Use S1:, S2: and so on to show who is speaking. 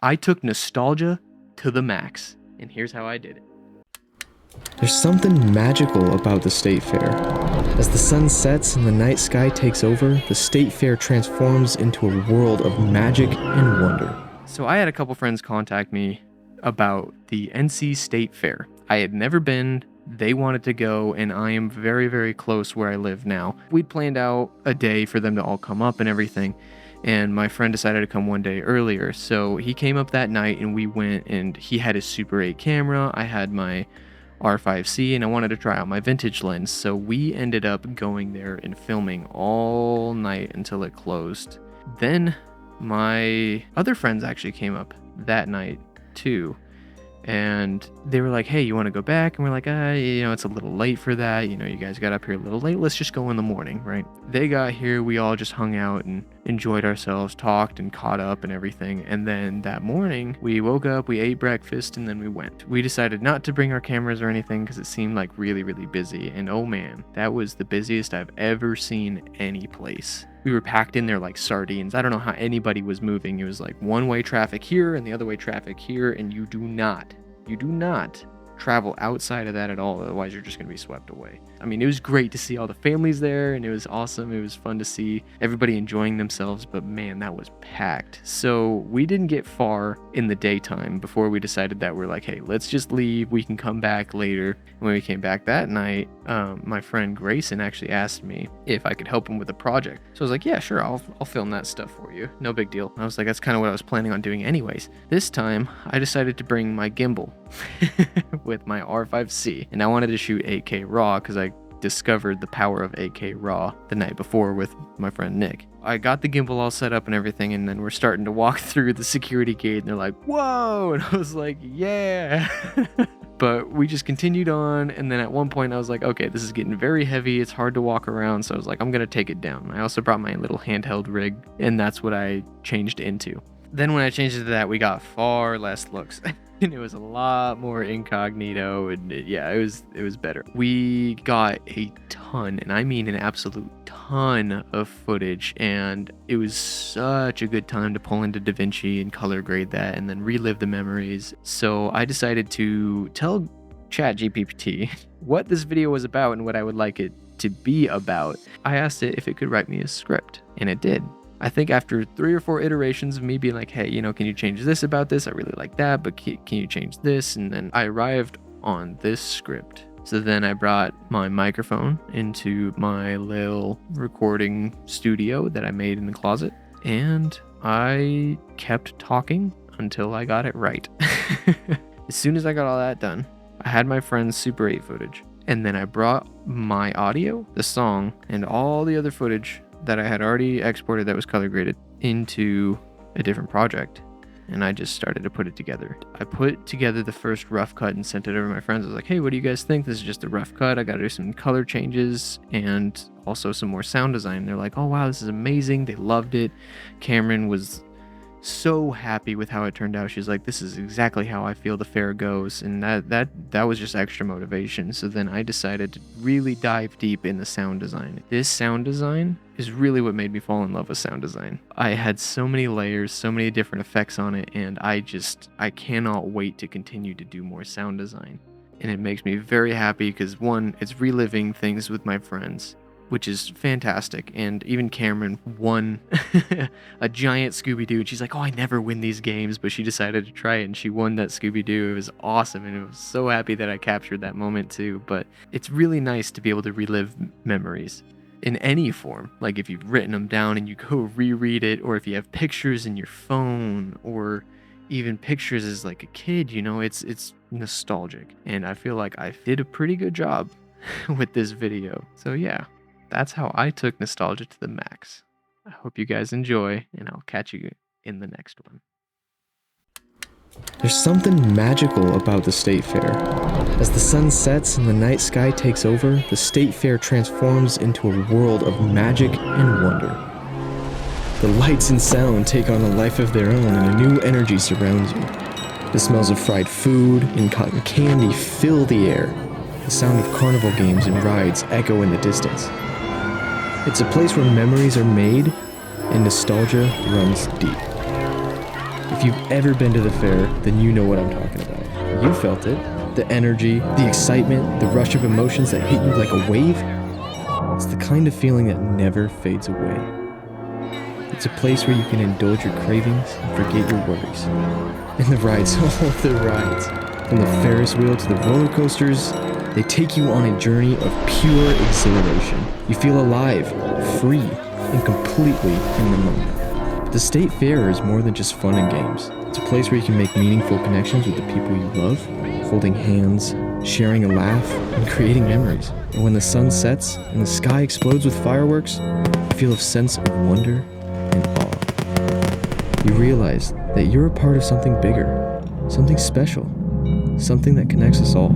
S1: I took nostalgia to the max, and here's how I did it.
S2: There's something magical about the State Fair. As the sun sets and the night sky takes over, the State Fair transforms into a world of magic and wonder.
S1: So I had a couple friends contact me about the NC State Fair. I had never been. They wanted to go, and I am very, very close where I live now. We'd planned out a day for them to all come up and everything, and my friend decided to come one day earlier. So he came up that night, and we went, and he had his Super 8 camera. I had my R5C, and I wanted to try out my vintage lens. So we ended up going there and filming all night until it closed. Then my other friends actually came up that night too, and they were like, hey, you want to go back? And we're like, it's a little late for that. You guys got up here a little late. Let's just go in the morning, right? They got here. We all just hung out and enjoyed ourselves, talked and caught up and everything. And then that morning we woke up, we ate breakfast, and then we went. We decided not to bring our cameras or anything because it seemed like really, really busy. And oh man, that was the busiest I've ever seen any place. We were packed in there like sardines. I don't know how anybody was moving. It was like one-way traffic here and the other way traffic here, and you do not travel outside of that at all. Otherwise, you're just going to be swept away. I mean, it was great to see all the families there, and it was awesome. It was fun to see everybody enjoying themselves, but man, that was packed. So we didn't get far in the daytime before we decided that we're like, hey, let's just leave. We can come back later. And when we came back that night, my friend Grayson actually asked me if I could help him with a project. So I was like, yeah, sure, I'll film that stuff for you. No big deal. I was like, that's kind of what I was planning on doing anyways. This time, I decided to bring my gimbal with my R5C, and I wanted to shoot 8K RAW because I discovered the power of 8K RAW the night before with my friend Nick. I got the gimbal all set up and everything, and then we're starting to walk through the security gate, and they're like, whoa, and I was like, yeah. But we just continued on, and then at one point I was like, okay, this is getting very heavy, it's hard to walk around, so I was like, I'm gonna take it down. I also brought my little handheld rig, and that's what I changed into. Then when I changed it to that, we got far less looks. And it was a lot more incognito, and it was better. We got a ton, and I mean an absolute ton of footage, and it was such a good time to pull into DaVinci and color grade that and then relive the memories. So I decided to tell ChatGPT what this video was about and what I would like it to be about. I asked it if it could write me a script, and it did. I think after 3 or 4 iterations of me being like, hey, can you change this about this? I really like that, but can you change this? And then I arrived on this script. So then I brought my microphone into my little recording studio that I made in the closet, and I kept talking until I got it right. As soon as I got all that done, I had my friend's Super 8 footage, and then I brought my audio, the song, and all the other footage that I had already exported that was color graded into a different project, and I just started to put it together. I put together the first rough cut and sent it over to my friends. I was like, hey, what do you guys think? This is just a rough cut. I gotta do some color changes and also some more sound design. They're like, oh wow, this is amazing. They loved it. Cameron was so happy with how it turned out. She's like, this is exactly how I feel the fair goes, and that was just extra motivation. So then I decided to really dive deep in the sound design. This sound design is really what made me fall in love with sound design. I had so many layers, so many different effects on it, and I cannot wait to continue to do more sound design. And it makes me very happy because one, it's reliving things with my friends, which is fantastic. And even Cameron won a giant Scooby-Doo, and she's like, oh, I never win these games, but she decided to try it, and she won that Scooby-Doo. It was awesome, and I was so happy that I captured that moment too. But it's really nice to be able to relive memories in any form. Like if you've written them down and you go reread it, or if you have pictures in your phone, or even pictures as like a kid, it's nostalgic. And I feel like I did a pretty good job with this video. So yeah, that's how I took nostalgia to the max. I hope you guys enjoy, and I'll catch you in the next one.
S2: There's something magical about the State Fair. As the sun sets and the night sky takes over, the State Fair transforms into a world of magic and wonder. The lights and sound take on a life of their own, and a new energy surrounds you. The smells of fried food and cotton candy fill the air. The sound of carnival games and rides echo in the distance. It's a place where memories are made and nostalgia runs deep. If If you've ever been to the fair, then you know what I'm talking about. You felt it. The energy, the excitement, the rush of emotions that hit you like a wave. It's the kind of feeling that never fades away. It's a place where you can indulge your cravings and forget your worries. And the rides, all the rides, from the Ferris wheel to the roller coasters, they take you on a journey of pure exhilaration. You feel alive, free, and completely in the moment. But the state fair is more than just fun and games. It's a place where you can make meaningful connections with the people you love, holding hands, sharing a laugh, and creating memories. And when the sun sets and the sky explodes with fireworks, you feel a sense of wonder and awe. You realize that you're a part of something bigger, something special, something that connects us all.